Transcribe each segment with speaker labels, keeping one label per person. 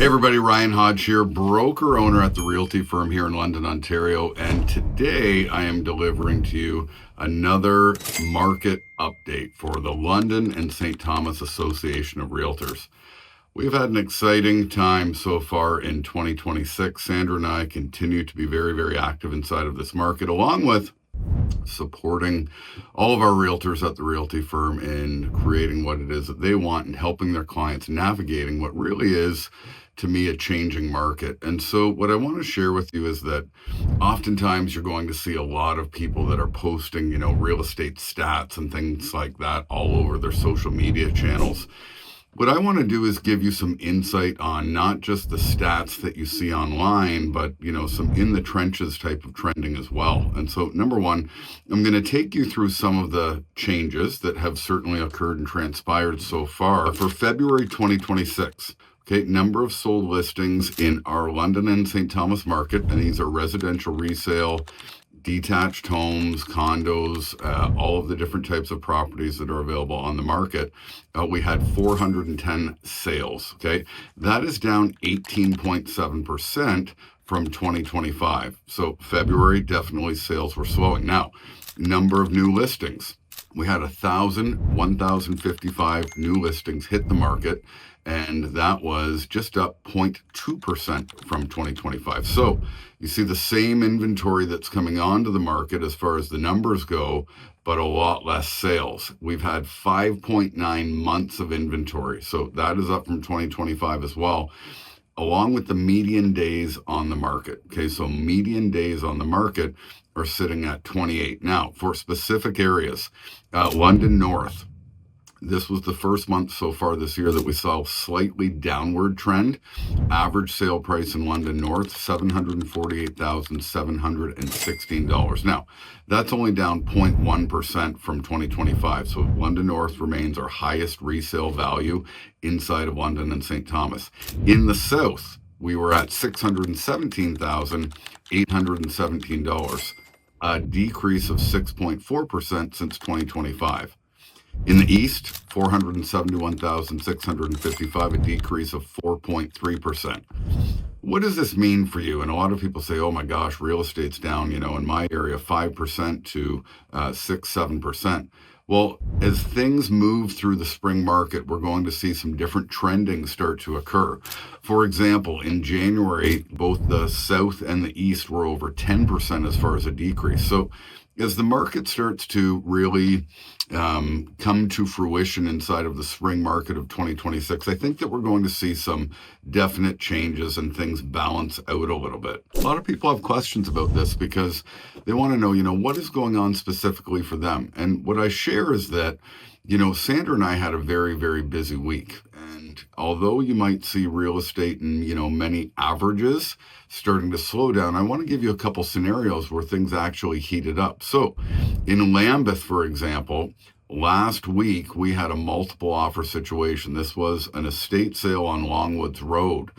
Speaker 1: Hey everybody, Ryan Hodge here, broker owner at the realty firm here in London, Ontario, and today I am delivering to you another market update for the London and St. Thomas Association of Realtors. We've had an exciting time so far in 2026. Sandra and I continue to be very, very active inside of this market, along with supporting all of our realtors at the realty firm in creating what it is that they want and helping their clients navigating what really is, to me, a changing market. And so what I want to share with you is that oftentimes you're going to see a lot of people that are posting, real estate stats and things like that all over their social media channels. What I want to do is give you some insight on not just the stats that you see online, but, some in the trenches type of trending as well. And so, number one, I'm going to take you through some of the changes that have certainly occurred and transpired so far for February 2026. Okay, number of sold listings in our London and St. Thomas market, and these are residential resale, detached homes, condos, all of the different types of properties that are available on the market. We had 410 sales. Okay, that is down 18.7% from 2025. So February, definitely sales were slowing. Now, number of new listings. We had 1,055 new listings hit the market, and that was just up 0.2% from 2025. So you see the same inventory that's coming onto the market as far as the numbers go, but a lot less sales. We've had 5.9 months of inventory. So that is up from 2025 as well, along with the median days on the market. Okay, so median days on the market are sitting at 28. Now, for specific areas, London North, this was the first month so far this year that we saw a slightly downward trend. Average sale price in London North, $748,716. Now, that's only down 0.1% from 2025. So London North remains our highest resale value inside of London and St. Thomas. In the South, we were at $617,817, a decrease of 6.4% since 2025. In the East, 471,655, a decrease of 4.3%. What does this mean for you? And a lot of people say, oh my gosh, real estate's down, in my area, 5% to 6-7%. Well, as things move through the spring market, we're going to see some different trending start to occur. For example, in January, both the South and the East were over 10% as far as a decrease. So as the market starts to really come to fruition inside of the spring market of 2026, I think that we're going to see some definite changes and things balance out a little bit. A lot of people have questions about this because they want to know, what is going on specifically for them. And what I share is that, Sandra and I had a very, very busy week. And although you might see real estate and, many averages starting to slow down, I want to give you a couple scenarios where things actually heated up. So in Lambeth, for example, last week we had a multiple offer situation. This was an estate sale on Longwoods Road.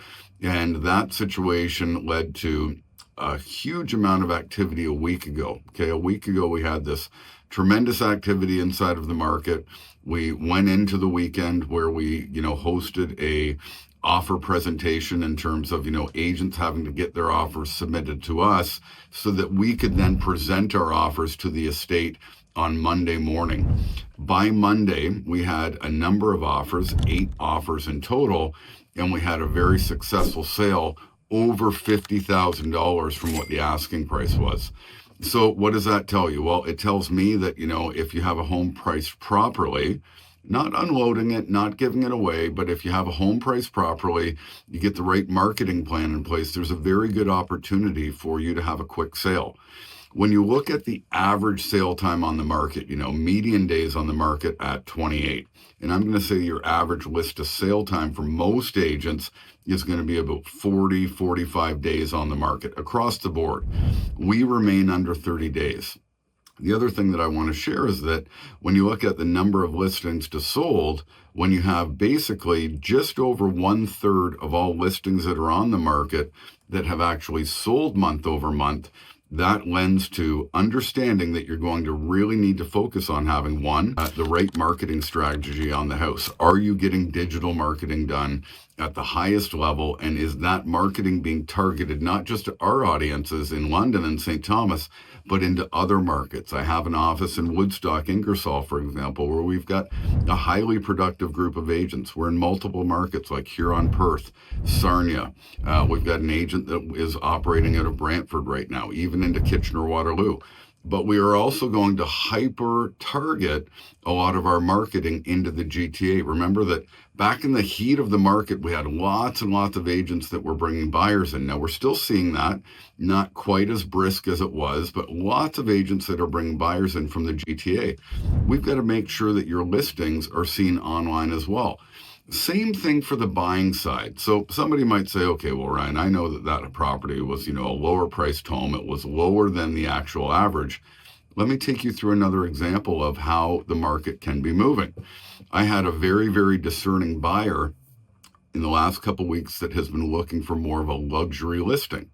Speaker 1: And that situation led to a huge amount of activity a week ago. Okay, a week ago we had this tremendous activity inside of the market. We went into the weekend where we, hosted a offer presentation in terms of, agents having to get their offers submitted to us so that we could then present our offers to the estate on Monday morning. By Monday, we had a number of offers, 8 offers in total, and we had a very successful sale, over $50,000 from what the asking price was. So what does that tell you? Well, it tells me that, if you have a home priced properly, not unloading it, not giving it away, but if you have a home priced properly, you get the right marketing plan in place, there's a very good opportunity for you to have a quick sale. When you look at the average sale time on the market, median days on the market at 28. And I'm going to say your average list to sale time for most agents is going to be about 40, 45 days on the market across the board. We remain under 30 days. The other thing that I want to share is that when you look at the number of listings to sold, when you have basically just over 1/3 of all listings that are on the market that have actually sold month over month, that lends to understanding that you're going to really need to focus on having the right marketing strategy on the house. Are you getting digital marketing done at the highest level? And is that marketing being targeted not just to our audiences in London and St. Thomas, but into other markets? I have an office in Woodstock, Ingersoll, for example, where we've got a highly productive group of agents. We're in multiple markets like Huron, Perth, Sarnia. We've got an agent that is operating out of Brantford right now, even into Kitchener-Waterloo. But we are also going to hyper target a lot of our marketing into the GTA. Remember that back in the heat of the market, we had lots and lots of agents that were bringing buyers in. Now we're still seeing that, not quite as brisk as it was, but lots of agents that are bringing buyers in from the GTA. We've got to make sure that your listings are seen online as well. Same thing for the buying side. So somebody might say, okay, well, Ryan, I know that that property was, a lower priced home. It was lower than the actual average. Let me take you through another example of how the market can be moving. I had a very, very discerning buyer in the last couple of weeks that has been looking for more of a luxury listing.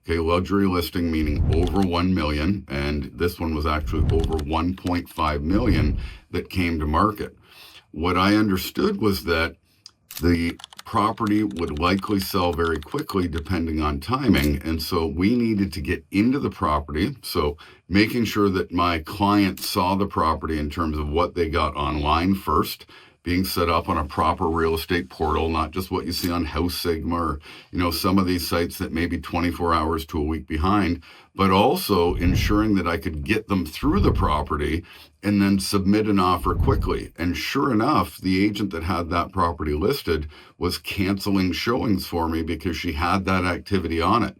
Speaker 1: Okay, luxury listing meaning over 1 million, and this one was actually over 1.5 million that came to market. What I understood was that the property would likely sell very quickly depending on timing. And so we needed to get into the property. So making sure that my client saw the property in terms of what they got online first, being set up on a proper real estate portal, not just what you see on House Sigma or, some of these sites that may be 24 hours to a week behind, but also ensuring that I could get them through the property and then submit an offer quickly. And sure enough, the agent that had that property listed was canceling showings for me because she had that activity on it.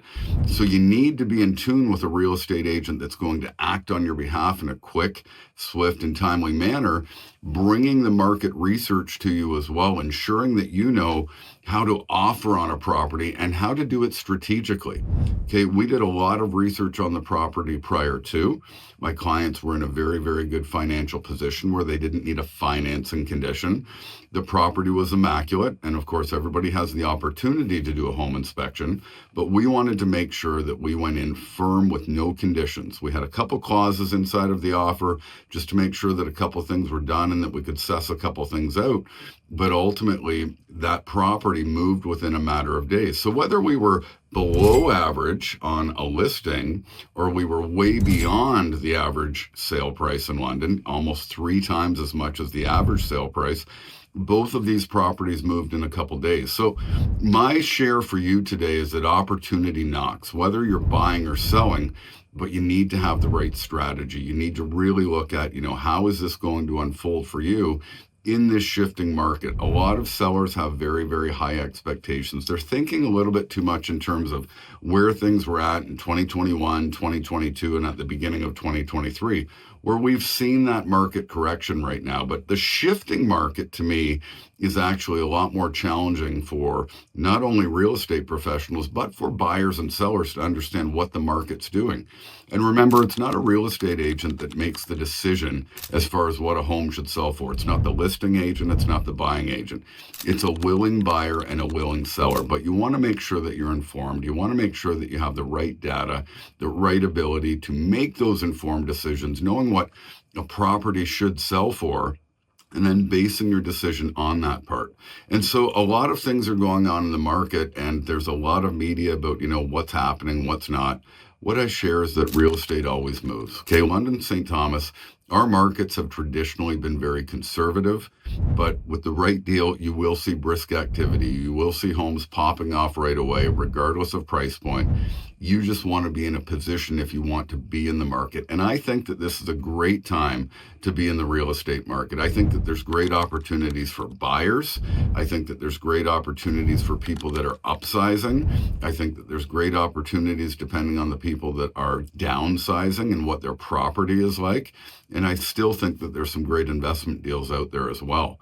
Speaker 1: So you need to be in tune with a real estate agent that's going to act on your behalf in a quick, swift, and timely manner, bringing the market research to you as well, ensuring that you know how to offer on a property and how to do it strategically. Okay, we did a lot of research on the property prior to. My clients were in a very, very good financial position where they didn't need a financing condition. The property was immaculate, and of course, everybody has the opportunity to do a home inspection, but we wanted to make sure that we went in firm with no conditions. We had a couple clauses inside of the offer just to make sure that a couple things were done and that we could suss a couple things out. But ultimately, that property moved within a matter of days. So whether we were below average on a listing or we were way beyond the average sale price in London, almost 3 times as much as the average sale price, both of these properties moved in a couple days. So my share for you today is that opportunity knocks, whether you're buying or selling, but you need to have the right strategy. You need to really look at, how is this going to unfold for you in this shifting market? A lot of sellers have very, very high expectations. They're thinking a little bit too much in terms of where things were at in 2021, 2022, and at the beginning of 2023, where we've seen that market correction right now. But the shifting market to me is actually a lot more challenging for not only real estate professionals, but for buyers and sellers to understand what the market's doing. And remember, it's not a real estate agent that makes the decision as far as what a home should sell for. It's not the listing agent. It's not the buying agent. It's a willing buyer and a willing seller. But you want to make sure that you're informed. You want to make sure that you have the right data, the right ability to make those informed decisions, knowing what a property should sell for, and then basing your decision on that part. And so a lot of things are going on in the market, and there's a lot of media about, what's happening, what's not. What I share is that real estate always moves. Okay, London, St. Thomas, our markets have traditionally been very conservative, but with the right deal, you will see brisk activity. You will see homes popping off right away, regardless of price point. You just want to be in a position if you want to be in the market. And I think that this is a great time to be in the real estate market. I think that there's great opportunities for buyers. I think that there's great opportunities for people that are upsizing. I think that there's great opportunities depending on the people that are downsizing and what their property is like. And I still think that there's some great investment deals out there as well.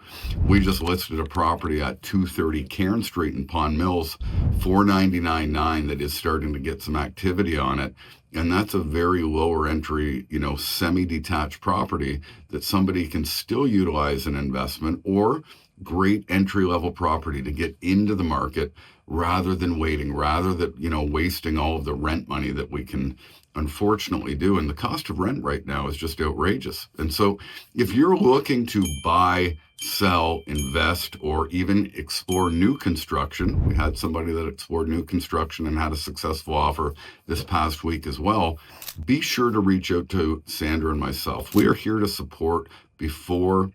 Speaker 1: We just listed a property at 230 Cairn Street in Pond Mills, $499,900, that is starting to get some activity on it. And that's a very lower entry, semi-detached property that somebody can still utilize an investment, or great entry-level property to get into the market rather than waiting, rather than, wasting all of the rent money that we can unfortunately do. And the cost of rent right now is just outrageous. And so if you're looking to buy, sell, invest, or even explore new construction, we had somebody that explored new construction and had a successful offer this past week as well. Be sure to reach out to Sandra and myself. We are here to support before,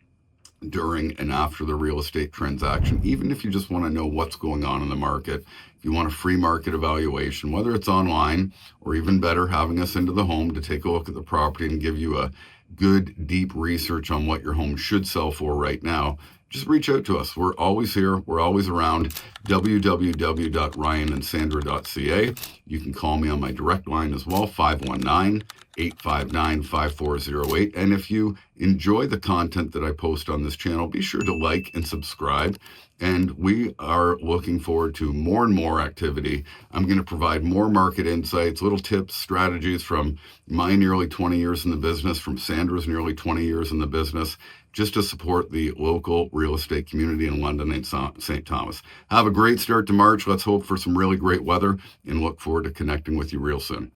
Speaker 1: during, and after the real estate transaction. Even if you just want to know what's going on in the market, if you want a free market evaluation, whether it's online or even better, having us into the home to take a look at the property and give you a good, deep research on what your home should sell for right now, just reach out to us. We're always here. We're always around. www.ryanandsandra.ca. You can call me on my direct line as well, 519-859-5408. And if you enjoy the content that I post on this channel, be sure to like and subscribe. And we are looking forward to more and more activity. I'm going to provide more market insights, little tips, strategies from my nearly 20 years in the business, from Sandra's nearly 20 years in the business, just to support the local real estate community in London and St. Thomas. Have a great start to March. Let's hope for some really great weather and look forward to connecting with you real soon.